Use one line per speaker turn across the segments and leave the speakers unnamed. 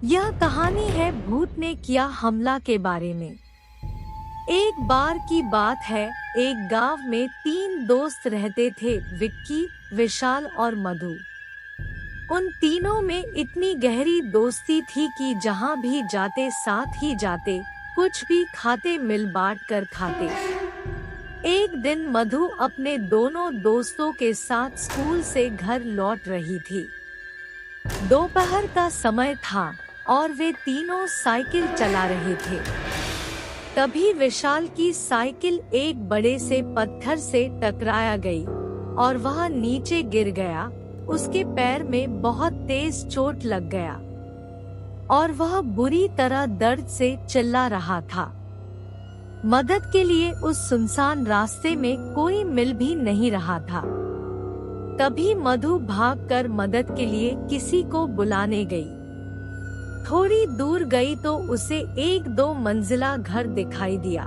यह कहानी है भूत ने किया हमला के बारे में। एक बार की बात है, एक गांव में 3 दोस्त रहते थे, विक्की, विशाल और मधु। उन तीनों में इतनी गहरी दोस्ती थी कि जहां भी जाते साथ ही जाते, कुछ भी खाते मिल बांट कर खाते। एक दिन मधु अपने दोनों दोस्तों के साथ स्कूल से घर लौट रही थी। दोपहर का समय था और वे तीनों साइकिल चला रहे थे। तभी विशाल की साइकिल एक बड़े से पत्थर से टकराया गई और वह नीचे गिर गया। उसके पैर में बहुत तेज चोट लग गया और वह बुरी तरह दर्द से चिल्ला रहा था। मदद के लिए उस सुनसान रास्ते में कोई मिल भी नहीं रहा था। तभी मधु भागकर मदद के लिए किसी को बुलाने गई। थोड़ी दूर गई तो उसे 1-2 मंजिला घर दिखाई दिया।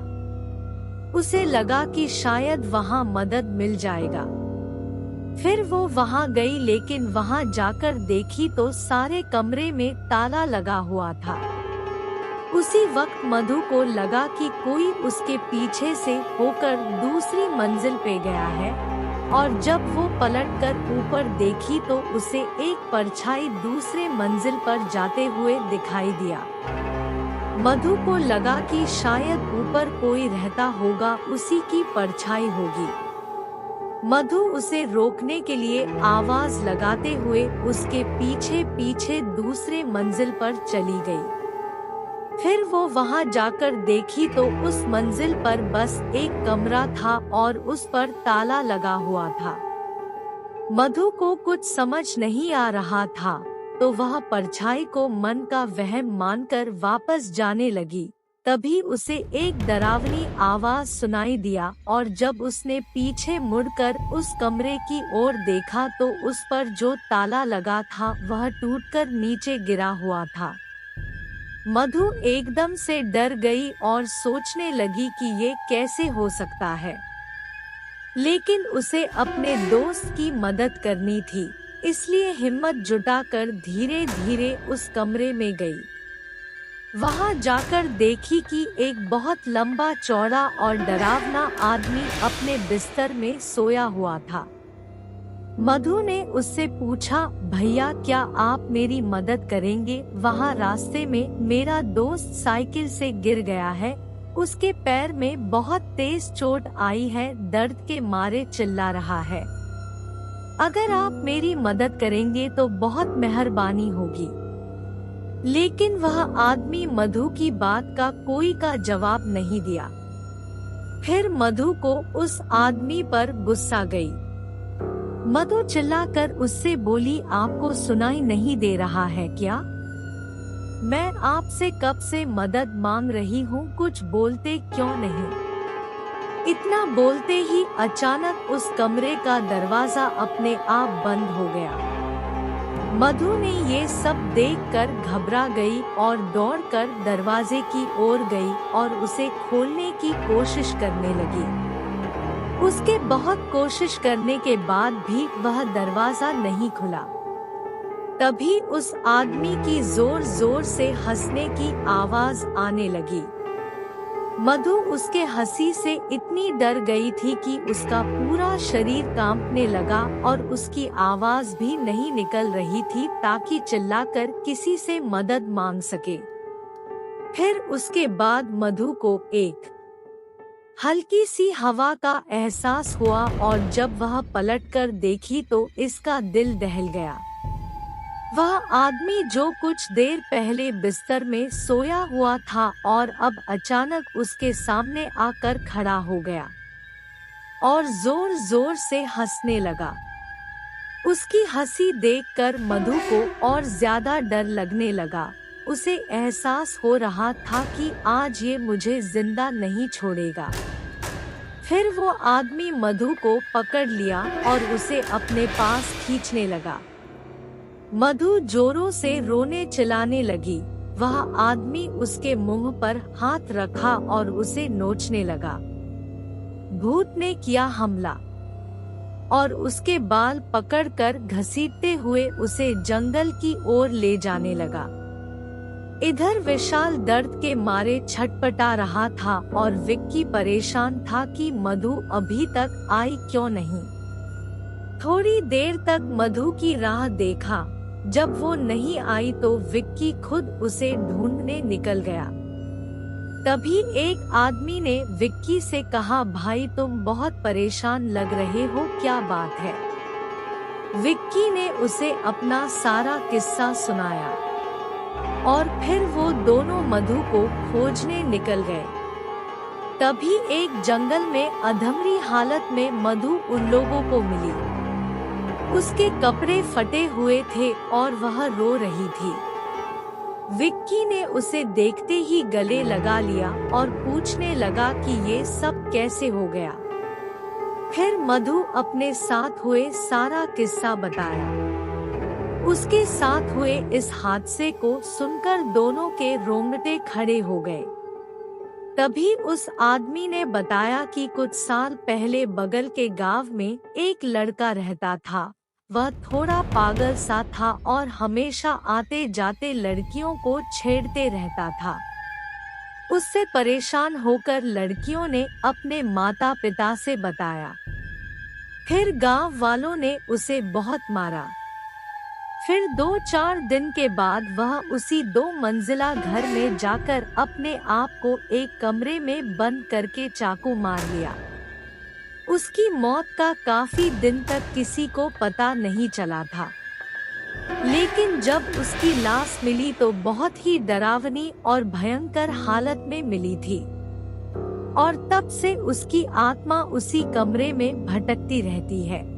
उसे लगा कि शायद वहां मदद मिल जाएगा। फिर वो वहां गई, लेकिन वहां जाकर देखी तो सारे कमरे में ताला लगा हुआ था। उसी वक्त मधु को लगा कि कोई उसके पीछे से होकर दूसरी मंजिल पे गया है, और जब वो पलटकर ऊपर देखी तो उसे एक परछाई दूसरे मंजिल पर जाते हुए दिखाई दिया। मधु को लगा कि शायद ऊपर कोई रहता होगा, उसी की परछाई होगी। मधु उसे रोकने के लिए आवाज लगाते हुए उसके पीछे पीछे दूसरे मंजिल पर चली गई। फिर वो वहां जाकर देखी तो उस मंजिल पर बस एक कमरा था और उस पर ताला लगा हुआ था। मधु को कुछ समझ नहीं आ रहा था, तो वह परछाई को मन का वहम मानकर वापस जाने लगी। तभी उसे एक डरावनी आवाज सुनाई दिया, और जब उसने पीछे मुड़कर उस कमरे की ओर देखा तो उस पर जो ताला लगा था वह टूटकर नीचे गिरा हुआ था। मधु एकदम से डर गई और सोचने लगी कि ये कैसे हो सकता है, लेकिन उसे अपने दोस्त की मदद करनी थी, इसलिए हिम्मत जुटाकर धीरे धीरे उस कमरे में गई। वहां जाकर देखी कि एक बहुत लंबा चौड़ा और डरावना आदमी अपने बिस्तर में सोया हुआ था। मधु ने उससे पूछा, भैया क्या आप मेरी मदद करेंगे? वहाँ रास्ते में मेरा दोस्त साइकिल से गिर गया है, उसके पैर में बहुत तेज चोट आई है, दर्द के मारे चिल्ला रहा है। अगर आप मेरी मदद करेंगे तो बहुत मेहरबानी होगी। लेकिन वह आदमी मधु की बात का कोई का जवाब नहीं दिया। फिर मधु को उस आदमी पर गुस्सा गई। मधु चिल्लाकर उससे बोली, आपको सुनाई नहीं दे रहा है क्या? मैं आपसे कब से मदद मांग रही हूँ, कुछ बोलते क्यों नहीं? इतना बोलते ही अचानक उस कमरे का दरवाजा अपने आप बंद हो गया। मधु ने ये सब देखकर घबरा गई और दौड़कर दरवाजे की ओर गई और उसे खोलने की कोशिश करने लगी। उसके बहुत कोशिश करने के बाद भी वह दरवाजा नहीं खुला। तभी उस आदमी की जोर जोर से हंसने की आवाज आने लगी। मधु उसके हंसी से इतनी डर गई थी कि उसका पूरा शरीर कांपने लगा और उसकी आवाज भी नहीं निकल रही थी ताकि चिल्लाकर किसी से मदद मांग सके। फिर उसके बाद मधु को एक हल्की सी हवा का एहसास हुआ और जब वह पलटकर देखी तो इसका दिल दहल गया। वह आदमी जो कुछ देर पहले बिस्तर में सोया हुआ था और अब अचानक उसके सामने आकर खड़ा हो गया और जोर जोर से हंसने लगा। उसकी हंसी देखकर मधु को और ज्यादा डर लगने लगा। उसे एहसास हो रहा था कि आज ये मुझे जिंदा नहीं छोड़ेगा। फिर वो आदमी मधु को पकड़ लिया और उसे अपने पास खींचने लगा। मधु जोरों से रोने चिल्लाने लगी। वह आदमी उसके मुंह पर हाथ रखा और उसे नोचने लगा। भूत ने किया हमला और उसके बाल पकड़कर घसीटते हुए उसे जंगल की ओर ले जाने लगा। इधर विशाल दर्द के मारे छटपटा रहा था और विक्की परेशान था कि मधु अभी तक आई क्यों नहीं। थोड़ी देर तक मधु की राह देखा। जब वो नहीं आई तो विक्की खुद उसे ढूंढने निकल गया। तभी एक आदमी ने विक्की से कहा, भाई तुम बहुत परेशान लग रहे हो, क्या बात है? विक्की ने उसे अपना सारा किस्सा सुनाया और फिर वो दोनों मधु को खोजने निकल गए। तभी एक जंगल में अधमरी हालत में मधु उन लोगों को मिली। उसके कपड़े फटे हुए थे और वह रो रही थी। विक्की ने उसे देखते ही गले लगा लिया और पूछने लगा कि ये सब कैसे हो गया। फिर मधु अपने साथ हुए सारा किस्सा बताया। उसके साथ हुए इस हादसे को सुनकर दोनों के रोंगटे खड़े हो गए। तभी उस आदमी ने बताया कि कुछ साल पहले बगल के गांव में एक लड़का रहता था। वह थोड़ा पागल सा था और हमेशा आते जाते लड़कियों को छेड़ते रहता था। उससे परेशान होकर लड़कियों ने अपने माता पिता से बताया। फिर गांव वालों ने उसे बहुत मारा। फिर 2-4 दिन के बाद वह उसी 2 मंजिला घर में जाकर अपने आप को एक कमरे में बंद करके चाकू मार लिया। उसकी मौत का काफी दिन तक किसी को पता नहीं चला था, लेकिन जब उसकी लाश मिली तो बहुत ही डरावनी और भयंकर हालत में मिली थी और तब से उसकी आत्मा उसी कमरे में भटकती रहती है।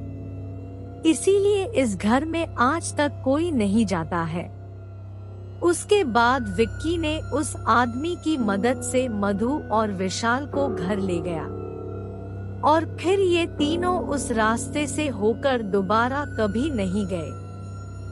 इसीलिए इस घर में आज तक कोई नहीं जाता है। उसके बाद विक्की ने उस आदमी की मदद से मधु और विशाल को घर ले गया और फिर ये तीनों उस रास्ते से होकर दोबारा कभी नहीं गए।